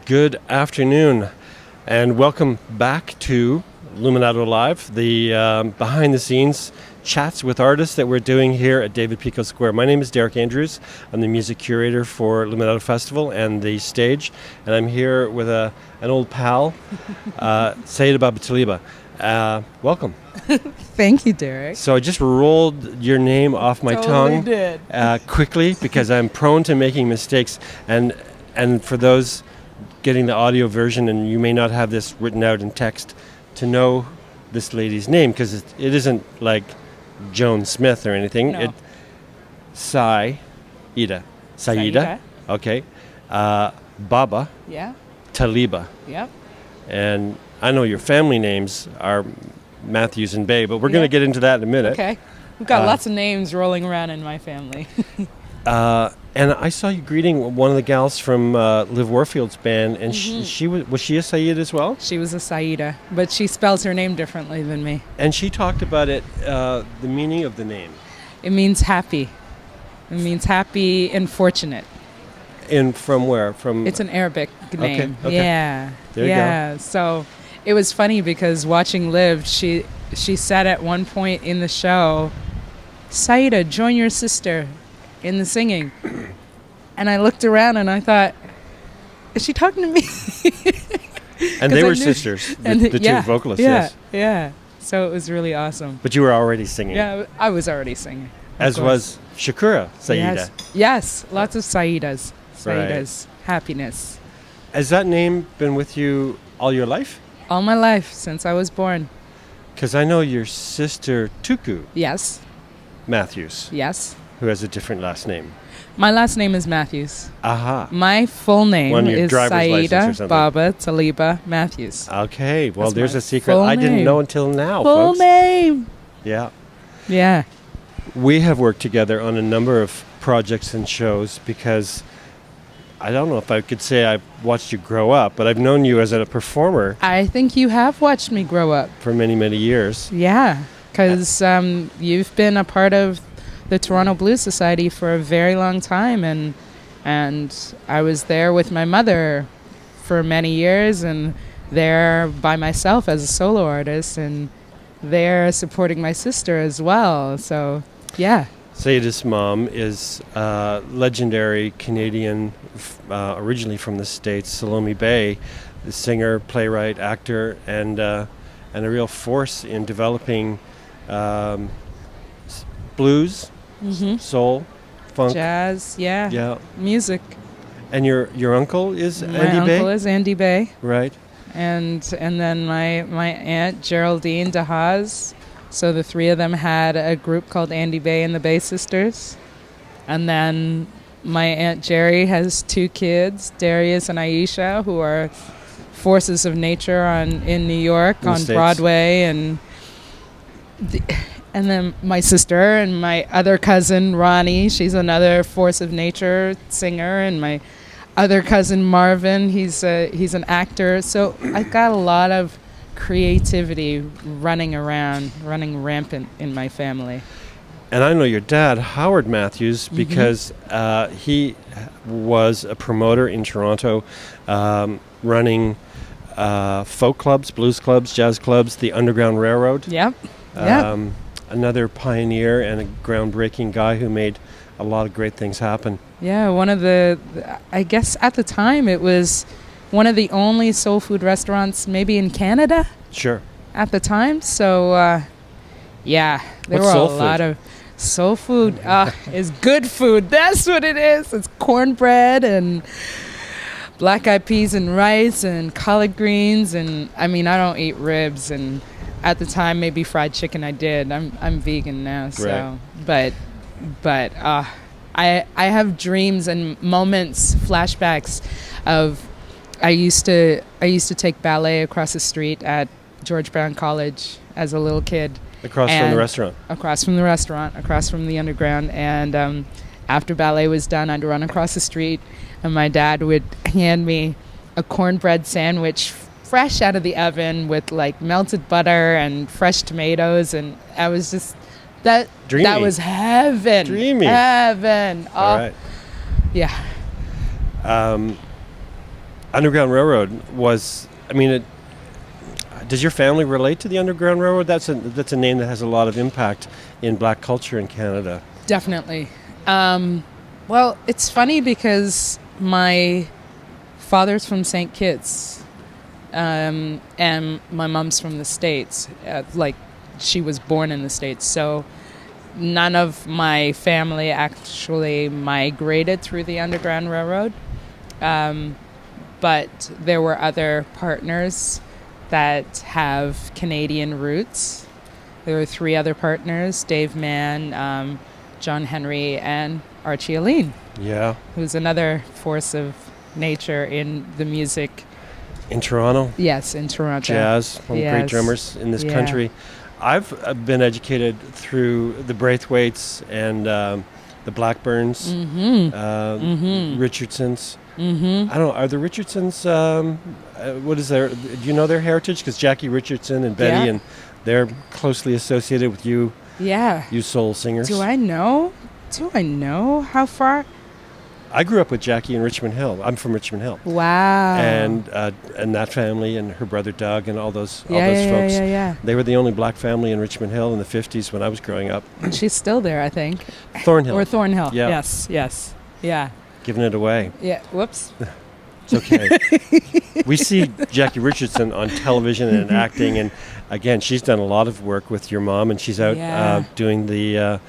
Good afternoon, and welcome back to Luminato Live, the behind-the-scenes chats with artists that we're doing here at David Pico Square. My name is Derek Andrews. I'm the music curator for Luminato Festival and the stage, and I'm here with an old pal, Saidah Baba Talibah. Welcome. Thank you, Derek. So I just rolled your name off my tongue quickly because I'm prone to making mistakes, and for those getting the audio version, and you may not have this written out in text, to know this lady's name, because it isn't like Joan Smith or anything. No. Saidah. Okay. Baba. Yeah. Talibah. Yep. And I know your family names are Matthews and Bey, but we're going to get into that in a minute. Okay. We've got lots of names rolling around in my family. And I saw you greeting one of the gals from Liv Warfield's band, and she was she a Saidah as well? She was a Saidah, but she spells her name differently than me. And she talked about it, the meaning of the name. It means happy. It means happy and fortunate. And from where? From It's an Arabic name. Okay. Yeah. There you go. So it was funny because watching Liv, she said at one point in the show, "Saidah, join your sister in the singing." And I looked around and I thought, is she talking to me? And they were sisters, the two vocalists, yes. Yeah. So it was really awesome. But you were already singing. Yeah, I was already singing. As was Shakura Saidah. Yes, lots of Saidahs. Right. Saidahs. Happiness. Has that name been with you all your life? All my life, since I was born. Because I know your sister Tuku Yes. Matthews, Yes. who has a different last name. My last name is Matthews. Aha. My full name is driver's license or Saidah something. Baba Talibah Matthews. Okay, well, That's there's my a secret full I didn't name. know until now, Full folks. name. Yeah. Yeah. We have worked together on a number of projects and shows because I don't know if I could say I've watched you grow up, but I've known you as a performer I think you have watched me grow up. for many, many years. Yeah, because you've been a part of the Toronto Blues Society for a very long time, and I was there with my mother for many years, and there by myself as a solo artist, and there supporting my sister as well. So, yeah. Saidah's mom is legendary Canadian, originally from the States, Salome Bey, the singer, playwright, actor, and a real force in developing blues, soul, funk, Jazz, yeah, music. And your uncle is My Andy Bey, uncle is Andy Bey. right? And then my aunt Geraldine DeHaas. So the three of them had a group called Andy Bey and the Bey Sisters. And then my Aunt Jerry has two kids, Darius and Aisha, who are forces of nature in New York In the on States. Broadway. And then my sister and my other cousin Ronnie, she's another force of nature singer, and my other cousin Marvin, he's an actor. So I've got a lot of creativity running rampant in my family. And I know your dad, Howard Matthews, because he was a promoter in Toronto, running folk clubs, blues clubs, jazz clubs, the Underground Railroad. Yep. Another pioneer and a groundbreaking guy who made a lot of great things happen. Yeah, one of I guess at the time it was one of the only soul food restaurants maybe in Canada. Sure. At the time. So, there What's were soul a lot food? of soul food. Is good food. That's what it is. It's cornbread and black-eyed peas and rice and collard greens. And, I mean, I don't eat ribs. And at the time, maybe fried chicken I did. I'm vegan now. So, Right. But I have dreams and moments, flashbacks of I used to take ballet across the street at George Brown College as a little kid. Across from the restaurant. Across from the restaurant, across from the underground. And after ballet was done, I'd run across the street, and my dad would hand me a cornbread sandwich fresh out of the oven with like melted butter and fresh tomatoes. And I was just, that was heaven. Dreamy. Heaven. All right. Yeah. Underground Railroad was, does your family relate to the Underground Railroad? That's a name that has a lot of impact in black culture in Canada. Definitely. Well, it's funny because my father's from St. Kitts, and my mom's from the States. She was born in the States, so none of my family actually migrated through the Underground Railroad. But there were other partners that have Canadian roots. There were 3 other partners, Dave Mann, John Henry, and Archie Aline. Yeah. Who's another force of nature in the music. In Toronto? Yes, in Toronto. Jazz, one of the great drummers in this country. I've been educated through the Braithwaites and the Blackburns, Richardsons. Mm-hmm. I don't know, are the Richardsons, what is their, do you know their heritage? Because Jackie Richardson and Betty, and they're closely associated with you. Yeah. You soul singers. Do I know how far? I grew up with Jackie in Richmond Hill. I'm from Richmond Hill. Wow. And that family and her brother Doug and all those folks. Yeah. They were the only black family in Richmond Hill in the 50s when I was growing up. And she's still there, I think. Thornhill. Or Thornhill. Yeah. Yes. Yeah. Giving it away. Yeah. Whoops. It's okay. We see Jackie Richardson on television and acting, and again, she's done a lot of work with your mom, and she's out doing the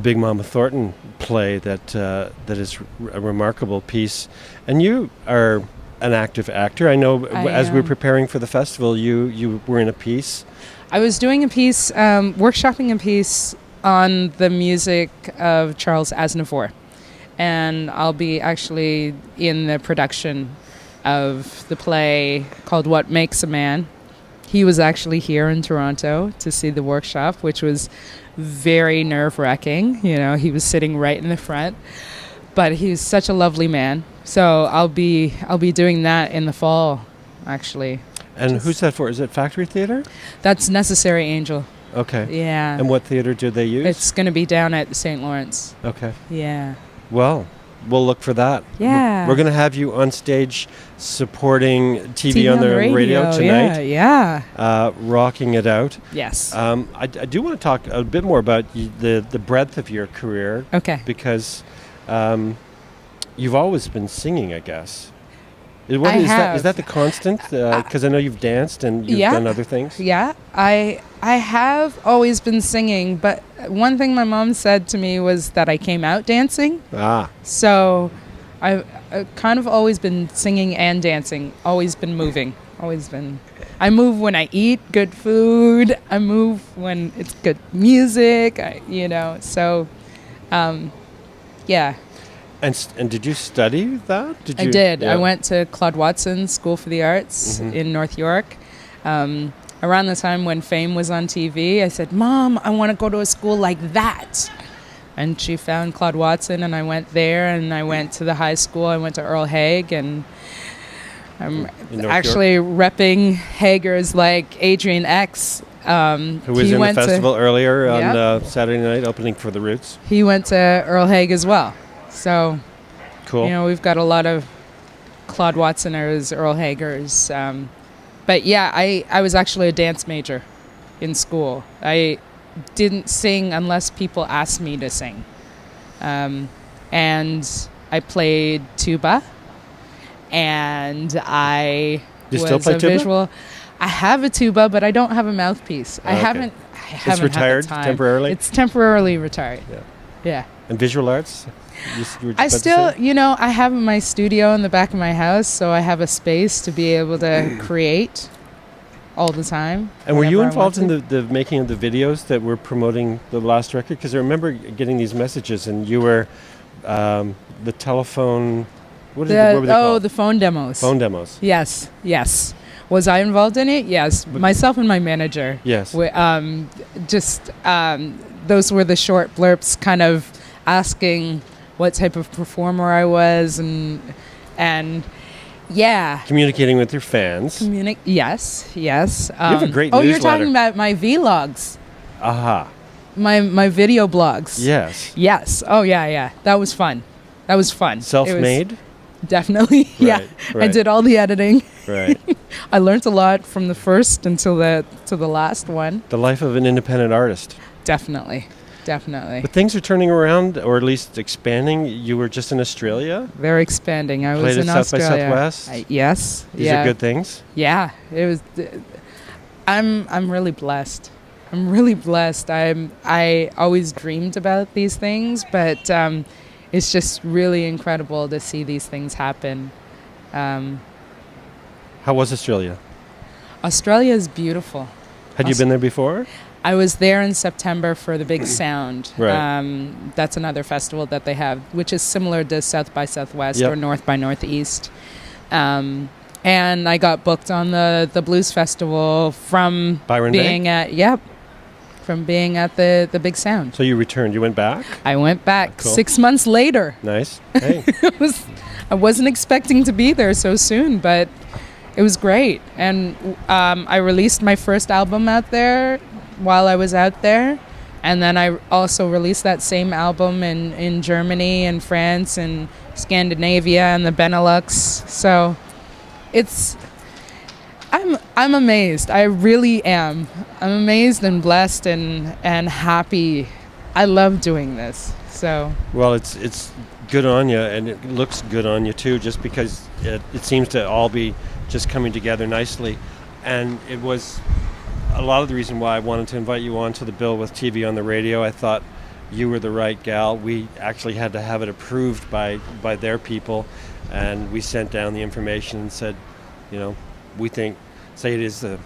Big Mama Thornton play that is a remarkable piece. And you are an active actor. I know as we were preparing for the festival, you were in a piece. I was doing a piece, workshopping a piece on the music of Charles Aznavour. And I'll be actually in the production of the play called What Makes a Man. He was actually here in Toronto to see the workshop, which was very nerve-wracking. You know, he was sitting right in the front, but he's such a lovely man. So I'll be doing that in the fall, actually. And who's that for? Is it Factory Theatre? That's Necessary Angel. Okay. Yeah. And what theatre do they use? It's going to be down at the St. Lawrence. Okay. Yeah. Well, we'll look for that. Yeah. We're going to have you on stage supporting TV on the radio tonight. Yeah. Rocking it out. Yes. I do want to talk a bit more about the breadth of your career. Okay. Because you've always been singing, I guess. Is that the constant? Because I know you've danced and you've done other things. Yeah, I have always been singing, but one thing my mom said to me was that I came out dancing. So I've kind of always been singing and dancing, always been moving, I move when I eat good food, I move when it's good music, so yeah. And did you study that? I did. Yeah. I went to Claude Watson School for the Arts in North York. Around the time when Fame was on TV, I said, "Mom, I want to go to a school like that." And she found Claude Watson, and I went there, and I went to the high school. I went to Earl Haig, and I'm actually repping Haggers like Adrian X. Who was in the festival earlier on Saturday night, opening for the Roots. He went to Earl Haig as well. So, cool. We've got a lot of Claude Watsoners, Earl Hagers. But yeah, I was actually a dance major in school. I didn't sing unless people asked me to sing. And I played tuba. And I still play tuba? Visual. I have a tuba, but I don't have a mouthpiece. I haven't It's retired had the time. Temporarily? It's temporarily retired. Yeah. And visual arts? I still, I have my studio in the back of my house, so I have a space to be able to create all the time. And were you involved in the making of the videos that were promoting the last record? Because I remember getting these messages, and you were the telephone... What were they called? The phone demos. Phone demos. Yes. Was I involved in it? Yes. Myself and my manager. Yes. Those were the short blurps kind of asking what type of performer I was and yeah. Communicating with your fans. Yes. You have a great newsletter. Oh, you're talking about my vlogs. Aha. My video blogs. Yes. Yes. Oh, yeah. That was fun. Self-made? Definitely. Yeah. Right. I did all the editing. Right. I learned a lot from the first until to the last one. The life of an independent artist. Definitely. But things are turning around, or at least expanding. You were just in Australia? They're expanding. I was in South Australia. by Southwest? Yes. These are good things? Yeah. It was. I'm really blessed. I always dreamed about these things, but it's just really incredible to see these things happen. How was Australia? Australia is beautiful. Had you been there before? I was there in September for the Big Sound. Right. That's another festival that they have, which is similar to South by Southwest or North by Northeast. And I got booked on the Blues Festival from Byron being Bay? From being at the Big Sound. So you returned. You went back? I went back Cool. 6 months later. Nice. Hey. I wasn't expecting to be there so soon, but it was great. And I released my first album out there while I was out there. And then I also released that same album in Germany and France and Scandinavia and the Benelux. So I'm amazed. I really am. I'm amazed and blessed and happy. I love doing this. So Well, it's good on you, and it looks good on you too, just because it seems to all be just coming together nicely. And it was a lot of the reason why I wanted to invite you on to the bill with TV on the radio. I thought you were the right gal. We actually had to have it approved by their people, and we sent down the information and said, we think Saidah is the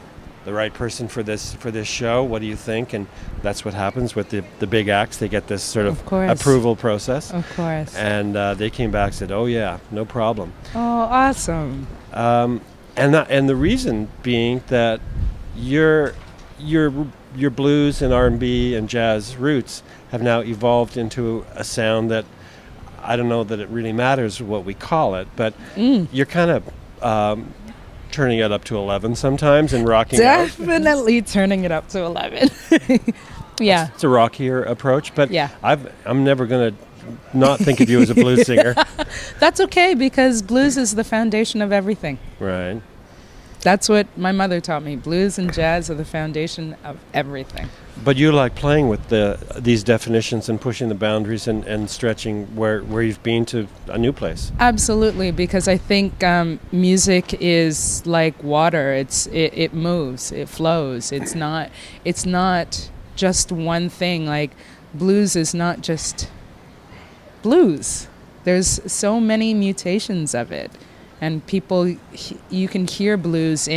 right person for this show. What do you think? And that's what happens with the big acts. They get this sort of approval process. Of course. And they came back and said, oh yeah, no problem. Oh, awesome. And the reason being that your blues and R&B and jazz roots have now evolved into a sound that I don't know that it really matters what we call it, but you're kind of turning it up to 11 sometimes and rocking Definitely turning it up to 11. Yeah. It's a rockier approach, but yeah. I'm never going to not think of you as a blues singer. That's okay, because blues is the foundation of everything. Right. That's what my mother taught me. Blues and jazz are the foundation of everything. But you like playing with these definitions and pushing the boundaries and stretching where you've been to a new place. Absolutely, because I think music is like water. It moves, it flows. It's not just one thing. Like blues is not just blues. There's so many mutations of it. And people, you can hear blues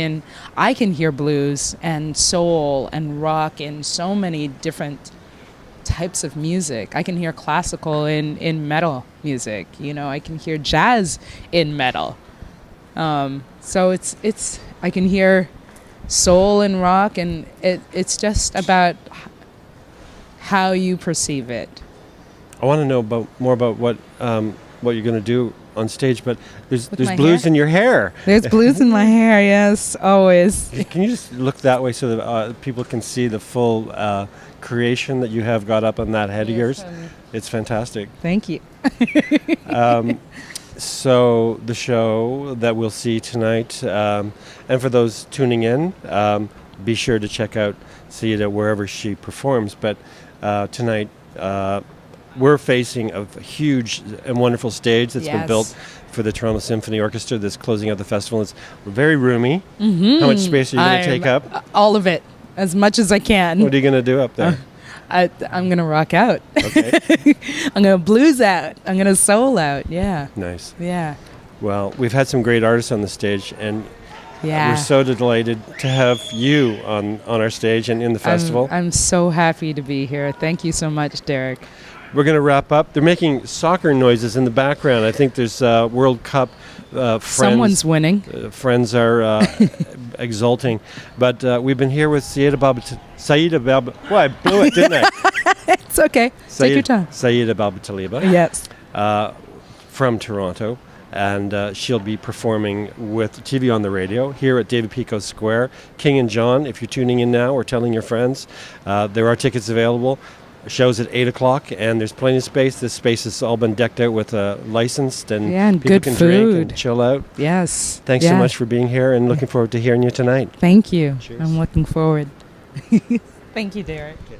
I can hear blues and soul and rock in so many different types of music. I can hear classical in metal music. I can hear jazz in metal. So I can hear soul and rock, and it's just about how you perceive it. I want to know more about what you're going to do on stage, but there's blues hair? in your hair. There's blues in my hair, yes, always. Can you just look that way so that people can see the full creation that you have got up on that head of yours? It's fantastic. Thank you. So the show that we'll see tonight, and for those tuning in, be sure to check out Saidah wherever she performs. But tonight, we're facing a huge and wonderful stage that's been built for the Toronto Symphony Orchestra that's closing out the festival. It's very roomy. Mm-hmm. How much space are you going to take up? All of it, as much as I can. What are you going to do up there? I'm going to rock out. Okay. I'm going to blues out. I'm going to soul out. Yeah. Nice. Yeah. Well, we've had some great artists on the stage, and yeah. We're so delighted to have you on our stage and in the festival. I'm so happy to be here. Thank you so much, Derek. We're going to wrap up. They're making soccer noises in the background. I think there's World Cup friends. Someone's winning. Friends are exulting. But we've been here with Saidah Baba. Well, I blew it, didn't I? It's okay. Take your time. Saidah Baba Talibah. Yes. From Toronto. And she'll be performing with TV on the radio here at David Pico Square. King and John, if you're tuning in now or telling your friends, there are tickets available. shows at 8 o'clock, and there's plenty of space. This space has all been decked out with licensed, and and people good can food. drink and chill out. Yes. Thanks so much for being here, and looking forward to hearing you tonight. Thank you. Cheers. I'm looking forward. Thank you, Derek. Okay.